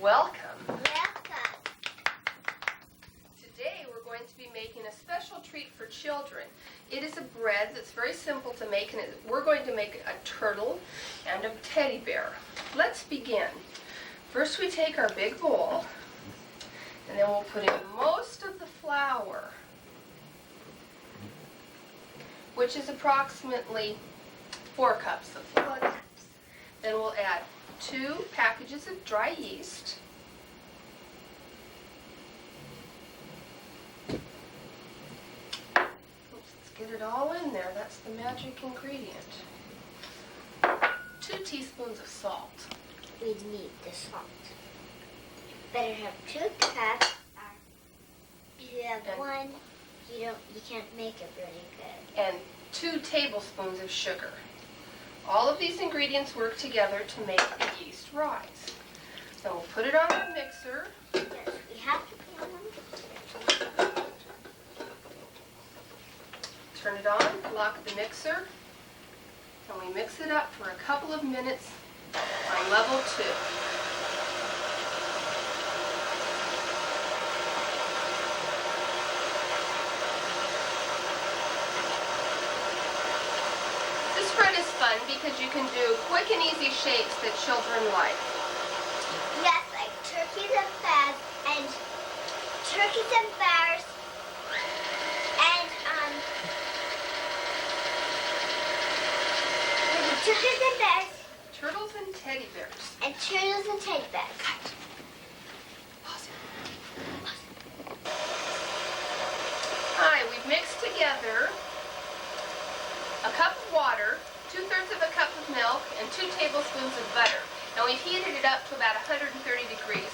Welcome. Welcome. Today we're going to be making a special treat for children. It is a bread that's very simple to make, and we're going to make a turtle and a teddy bear. Let's begin. First we take our big bowl, and then we'll put in most of the flour, which is approximately 4 cups of flour. Then we'll add 2 packages of dry yeast. Let's get it all in there. That's the magic ingredient. 2 teaspoons of salt. We need the salt. Better have 2 cups. If you have one, you can't make it really good. And 2 tablespoons of sugar. All of these ingredients work together to make the yeast rise. Then we'll put it on the mixer. Yes, we have to put it on the mixer. Turn it on, lock the mixer, and we mix it up for a couple of minutes on level 2. This bread is fun because you can do quick and easy shapes that children like. Yes, like turkeys and bears, and turkeys and bears, and turkeys and bears, Turtles and teddy bears. and turtles and teddy bears. Pause it. Hi, we've mixed together a cup of water, 2/3 of a cup of milk, and 2 tablespoons of butter. Now we've heated it up to about 130 degrees.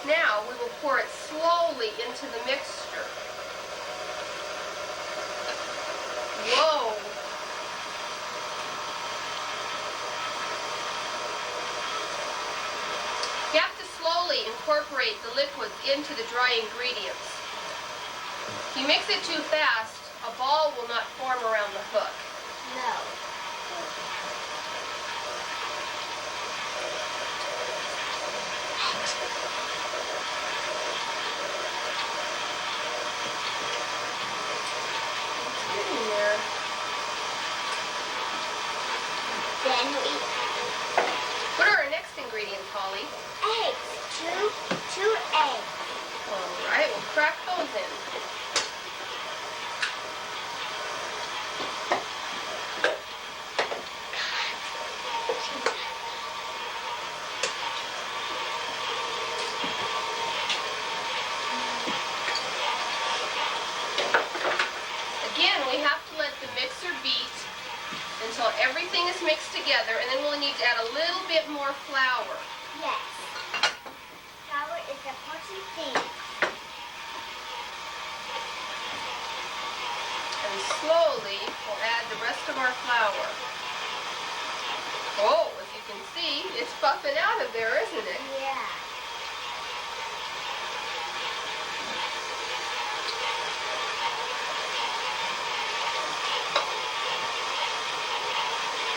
Now we will pour it slowly into the mixture. Whoa! You have to slowly incorporate the liquids into the dry ingredients. If you mix it too fast, a ball will not form around the hook. No. Get in there. Then we What are our next ingredients, Holly? eggs. Two eggs. All right, we'll crack those in. Again, we have to let the mixer beat until everything is mixed together, and then we'll need to add a little bit more flour. Yes. Flour is the important thing. And slowly, we'll add the rest of our flour. Oh, as you can see, it's puffing out of there, isn't it? Yeah.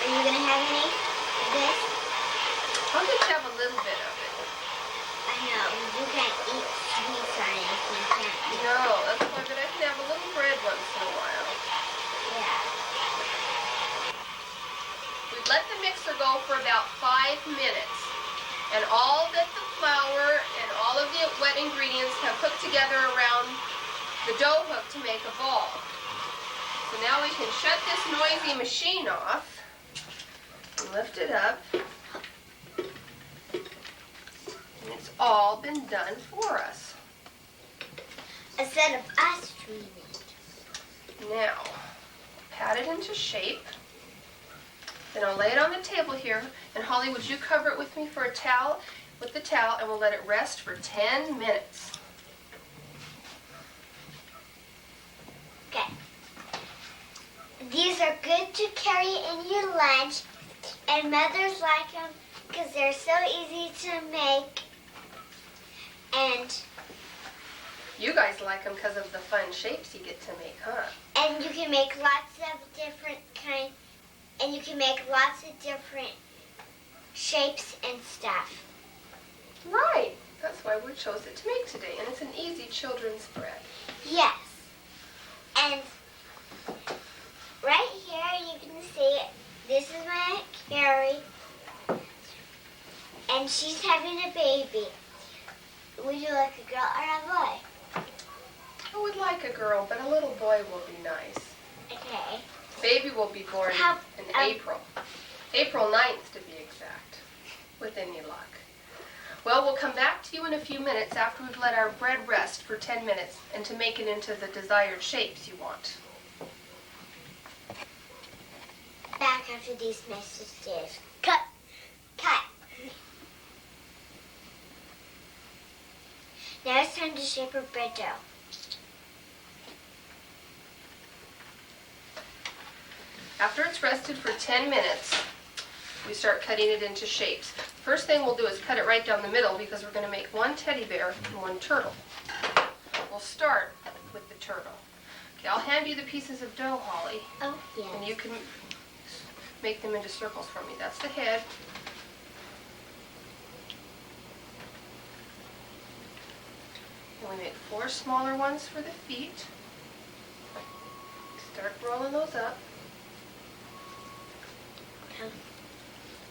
Are you going to have any of this? I'll just have a little bit of it. I know. You can't eat sweets or anything, can't you? No, that's why, but I can have a little bread once in a while. Yeah. We've let the mixer go for about 5 minutes. And all that the flour and all of the wet ingredients have hooked together around the dough hook to make a ball. So now we can shut this noisy machine off and lift it up. And it's all been done for us. Instead of us doing it. Now, pat it into shape. Then I'll lay it on the table here. And Holly, would you cover it with me for a towel? With the towel, and we'll let it rest for 10 minutes. Okay. These are good to carry in your lunch, and mothers like them because they're so easy to make. And You guys like them because of the fun shapes you get to make, huh? and you can make lots of different kinds, and you can make lots of different shapes and stuff. Right. why we chose it to make today. And it's an easy children's bread. Yes. And right here you can see this is my Carrie. And she's having a baby. Would you like a girl or a boy? I would like a girl, but a little boy will be nice. Okay. Baby will be born in April. April 9th to be exact, with any luck. Well, we'll come back to you in a few minutes after we've let our bread rest for 10 minutes and to make it into the desired shapes you want. Back after these messages. Cut. Cut. Now it's time to shape our bread dough. After it's rested for 10 minutes, we start cutting it into shapes. First thing we'll do is cut it right down the middle because we're going to make one teddy bear and one turtle. We'll start with the turtle. Okay, I'll hand you the pieces of dough, Holly. Oh, yes. And you can make them into circles for me. That's the head. And we make 4 smaller ones for the feet. Start rolling those up. Okay.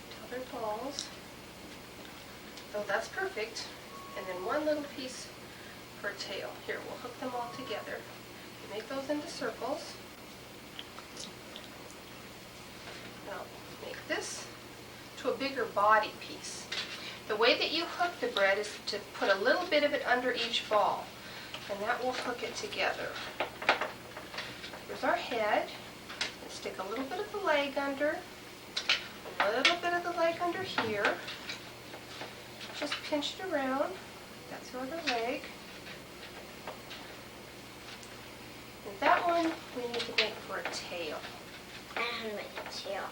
Till they're balls. Oh, that's perfect. And then one little piece for a tail. Here, we'll hook them all together. Make those into circles. Now, make this to a bigger body piece. The way that you hook the bread is to put a little bit of it under each ball, and that will hook it together. Here's our head. Let's stick a little bit of the leg under, a little bit of the leg under here. Just pinch it around. That's the other leg. And that one we need to make for a tail. I know how to make a tail.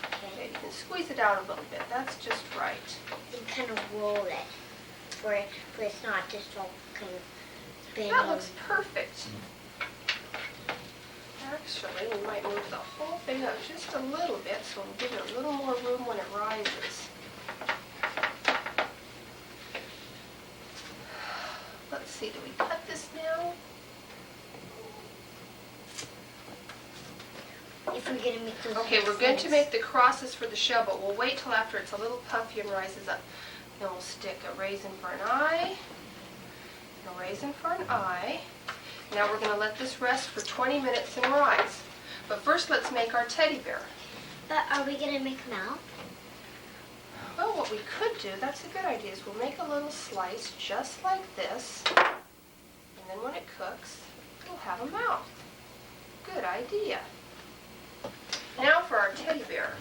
Okay, you can squeeze it out a little bit. That's just right. You can kind of roll it for it's not just all kind of spinning. That looks perfect. Actually, we might move the whole thing up just a little bit so we'll give it a little more room when it rises. Let's see, do we cut this now? If we're going to make those Okay, we're going to make the crosses for the shell, but we'll wait till after it's a little puffy and rises up. Then we'll stick a raisin for an eye, and a raisin for an eye. Now we're going to let this rest for 20 minutes and rise. But first let's make our teddy bear. But are we going to make mouth? Well, what we could do, that's a good idea, is we'll make a little slice just like this. And then when it cooks, we'll have a mouth. Good idea. Now for our teddy bear.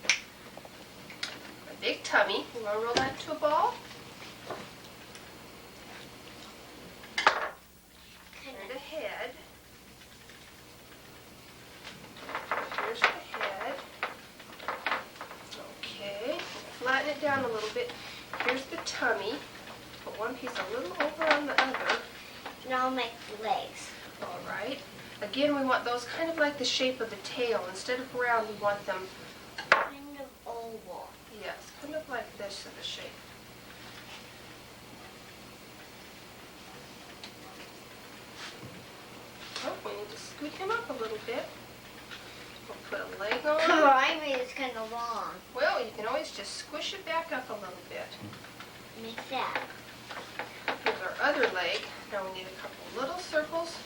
A big tummy. You want to roll that into a ball? And a head. Here's the head. Okay. Flatten it down a little bit. Here's the tummy. Put one piece a little over on the other. Now I'll make the legs. All right. Again, we want those kind of like the shape of a tail. Instead of round, we want them Kind of oval. yes, kind of like this of a shape. Oh, we need to scoot him up a little bit. We'll put a leg Oh, on. I made it kind of long. Well, you can always just squish it back up a little bit. Make that. Here's our other leg. Now we need a couple little circles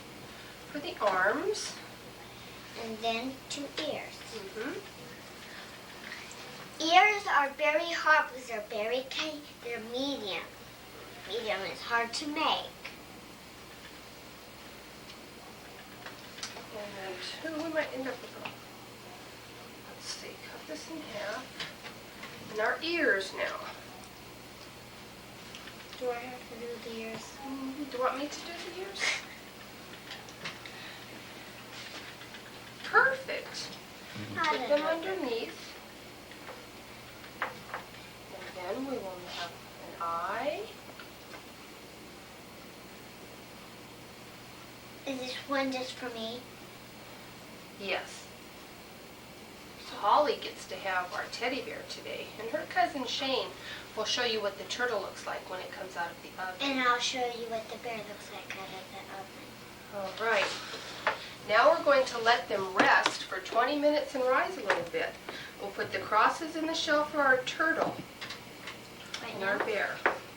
for the arms. And then 2 ears. Mm-hmm. Ears are very hard because they're very tiny. They're medium. Medium is hard to make. And then 2, we might end up with a, let's see, cut this in half. And our ears now. Do I have to do the ears? Do you want me to do the ears? Perfect. Put them underneath. And then we will have an eye. Is this one just for me? Yes. So Holly gets to have our teddy bear today, and her cousin Shane will show you what the turtle looks like when it comes out of the oven. And I'll show you what the bear looks like out of the oven. All right. Now we're going to let them rest for 20 minutes and rise a little bit. We'll put the crosses in the shell for our turtle and our bear.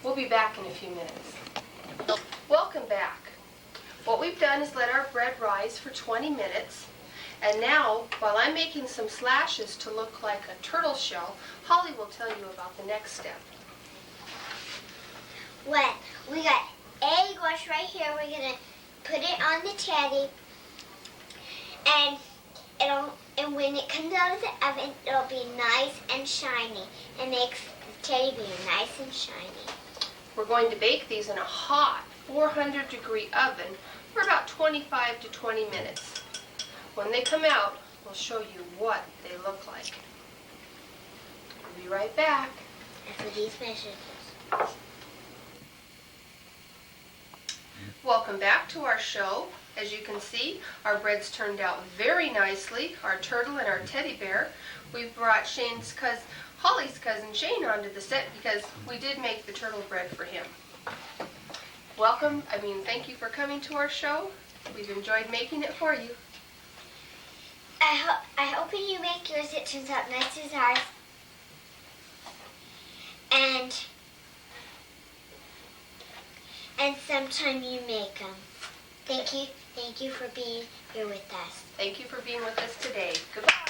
We'll be back in a few minutes. Welcome back. What we've done is let our bread rise for 20 minutes. And now, while I'm making some slashes to look like a turtle shell, Holly will tell you about the next step. Well, we got egg wash right here. We're going to put it on the teddy. And when it comes out of the oven, it'll be nice and shiny. It makes the teddy bear nice and shiny. We're going to bake these in a hot 400-degree oven for about 25 to 20 minutes. When they come out, we'll show you what they look like. We'll be right back. After these messages. Welcome back to our show. As you can see, our breads turned out very nicely, our turtle and our teddy bear. We've brought Holly's cousin Shane onto the set because we did make the turtle bread for him. Thank you for coming to our show. We've enjoyed making it for you. I hope when you make yours it turns out nice as ours. And sometime you make them. Thank you for being here with us. Thank you for being with us today. Goodbye.